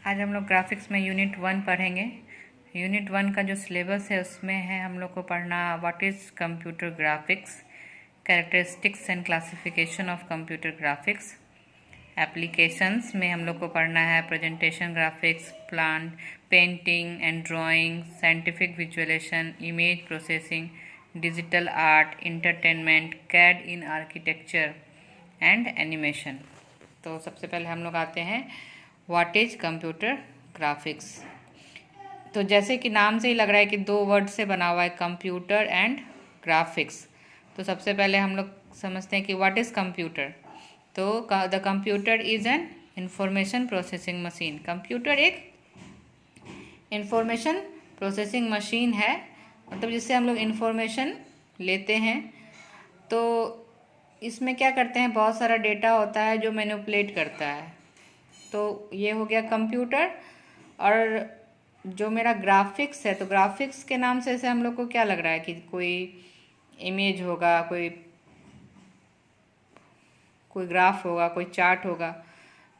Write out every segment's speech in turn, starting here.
आज हम लोग ग्राफिक्स में यूनिट 1 पढ़ेंगे। यूनिट 1 का जो सिलेबस है उसमें है हम लोग को पढ़ना what is computer graphics, characteristics and classification of computer graphics. Applications में हम लोग को पढ़ना है presentation graphics, plant, painting and drawing, scientific visualisation, image processing, digital art, entertainment, CAD in architecture and animation. तो सबसे पहले हम लोग आते हैं व्हाट इज कंप्यूटर ग्राफिक्स। तो जैसे कि नाम से ही लग रहा है कि दो वर्ड से बना हुआ है, कंप्यूटर एंड ग्राफिक्स। तो सबसे पहले हम लोग समझते हैं कि व्हाट इज़ कंप्यूटर। तो the computer is an information processing machine. Computer एक इंफॉर्मेशन प्रोसेसिंग मशीन है, मतलब जिससे हम लोग इंफॉर्मेशन लेते हैं। तो इसमें क्या करते हैं, बहुत सारा डेटा होता है जो मैनिपुलेट करता है। तो ये हो गया कंप्यूटर। और जो मेरा ग्राफिक्स है, तो ग्राफिक्स के नाम से हम लोग को क्या लग रहा है कि कोई इमेज होगा, कोई ग्राफ होगा, कोई चार्ट होगा।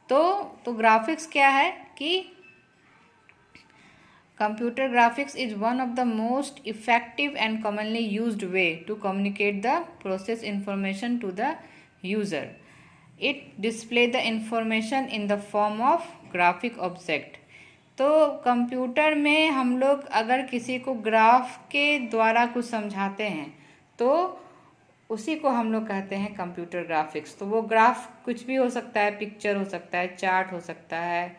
तो ग्राफिक्स क्या है कि computer graphics is one of the most effective and commonly used way to communicate the process information to the user. It display the information in the form of graphic object. तो computer में हम लोग अगर किसी को graph के द्वारा कुछ समझाते हैं तो उसी को हम लोग कहते हैं कंप्यूटर ग्राफिक्स। तो वो ग्राफ कुछ भी हो सकता है, पिक्चर हो सकता है, चार्ट हो सकता है,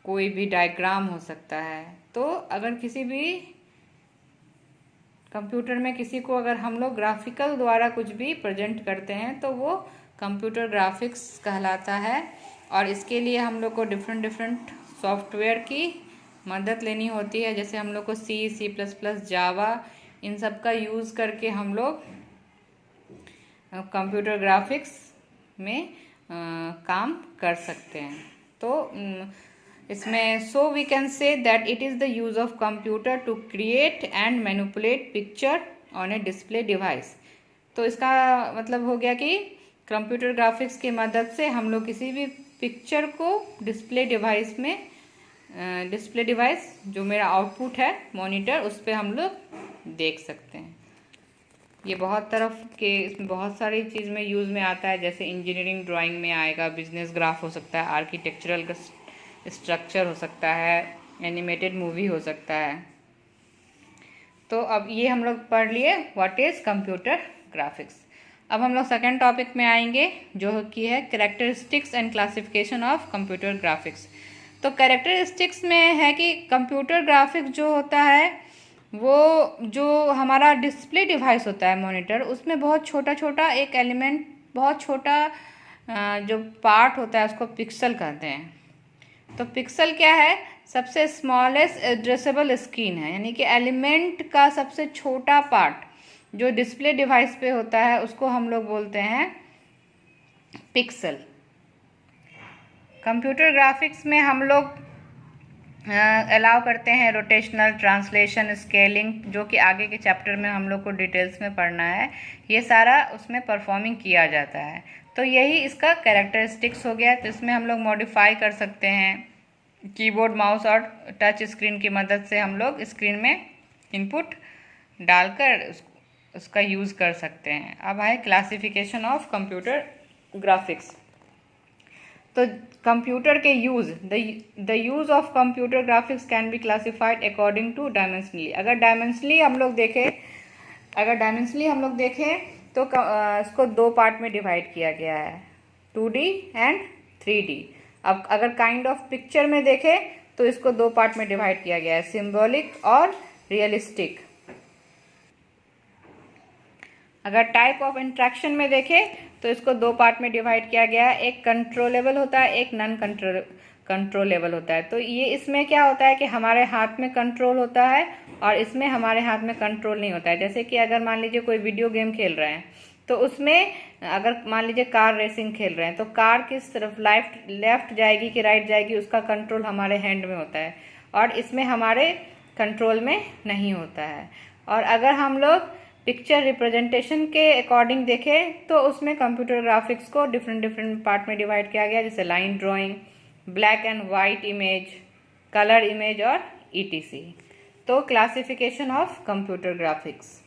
कोई भी डायग्राम हो सकता है। तो अगर किसी भी कंप्यूटर में किसी को अगर हम लोग ग्राफिकल द्वारा कुछ भी प्रेजेंट करते हैं तो वो कंप्यूटर ग्राफिक्स कहलाता है। और इसके लिए हम लोग को डिफरेंट सॉफ्टवेयर की मदद लेनी होती है, जैसे हम लोग को C++, जावा, इन सब का यूज़ करके हम लोग कंप्यूटर ग्राफिक्स में काम कर सकते हैं। तो इसमें so we can say that it is the use of computer to create and manipulate picture on a display device. तो इसका मतलब हो गया कि कंप्यूटर ग्राफिक्स की मदद से हम लोग किसी भी पिक्चर को डिस्प्ले डिवाइस जो मेरा आउटपुट है मॉनिटर, उस पर हम लोग देख सकते हैं। ये बहुत तरफ के, इसमें बहुत सारी चीज़ में यूज़ में आता है, जैसे इंजीनियरिंग ड्राइंग में आएगा, बिजनेस ग्राफ हो सकता है, आर्किटेक्चरल स्ट्रक्चर हो सकता है, एनिमेटेड मूवी हो सकता है। तो अब ये हम लोग पढ़ लिए व्हाट इज़ कंप्यूटर ग्राफिक्स। अब हम लोग सेकेंड टॉपिक में आएंगे जो कि है characteristics and classification of computer graphics. तो कैरेक्टरिस्टिक्स में है कि कंप्यूटर ग्राफिक्स जो होता है वो जो हमारा डिस्प्ले डिवाइस होता है मॉनिटर, उसमें बहुत छोटा छोटा एक एलिमेंट, बहुत छोटा जो पार्ट होता है उसको पिक्सल कहते हैं। तो पिक्सल क्या है, सबसे स्मॉलेस्ट एड्रेसेबल स्क्रीन है, यानी कि एलिमेंट का सबसे छोटा पार्ट जो डिस्प्ले डिवाइस पे होता है उसको हम लोग बोलते हैं पिक्सल। कंप्यूटर ग्राफिक्स में हम लोग अलाउ करते हैं रोटेशनल, ट्रांसलेशन, स्केलिंग, जो कि आगे के चैप्टर में हम लोग को डिटेल्स में पढ़ना है। ये सारा उसमें परफॉर्मिंग किया जाता है। तो यही इसका कैरेक्टरिस्टिक्स हो गया। तो इसमें हम लोग मॉडिफाई कर सकते हैं, कीबोर्ड, माउस और टच स्क्रीन की मदद से हम लोग स्क्रीन में इनपुट डालकर उसका यूज़ कर सकते हैं। अब है क्लासिफिकेशन ऑफ कंप्यूटर ग्राफिक्स। तो कंप्यूटर के use, the use of computer graphics can be classified according to dimensionally. अगर डायमेंशनली हम लोग देखें तो इसको दो पार्ट में डिवाइड किया गया है, 2D एंड 3D। अब अगर काइंड ऑफ पिक्चर में देखें तो इसको दो पार्ट में डिवाइड किया गया है, सिंबॉलिक और रियलिस्टिक। अगर टाइप ऑफ इंट्रैक्शन में देखें तो इसको दो पार्ट में डिवाइड किया गया है, एक कंट्रोलेबल होता है, एक नॉन कंट्रोलेबल होता है। तो ये इसमें क्या होता है कि हमारे हाथ में कंट्रोल होता है और इसमें हमारे हाथ में कंट्रोल नहीं होता है। जैसे कि अगर मान लीजिए कोई वीडियो गेम खेल रहे हैं तो उसमें अगर मान लीजिए कार रेसिंग खेल रहे हैं तो कार किस तरफ लेफ्ट जाएगी कि राइट जाएगी, उसका कंट्रोल हमारे हैंड में होता है और इसमें हमारे कंट्रोल में नहीं होता है। और अगर हम लोग पिक्चर रिप्रेजेंटेशन के अकॉर्डिंग देखें तो उसमें कंप्यूटर ग्राफिक्स को डिफरेंट पार्ट में डिवाइड किया गया, जैसे line drawing, black and white image, colour image और ETC। तो क्लासिफिकेशन ऑफ कंप्यूटर ग्राफिक्स।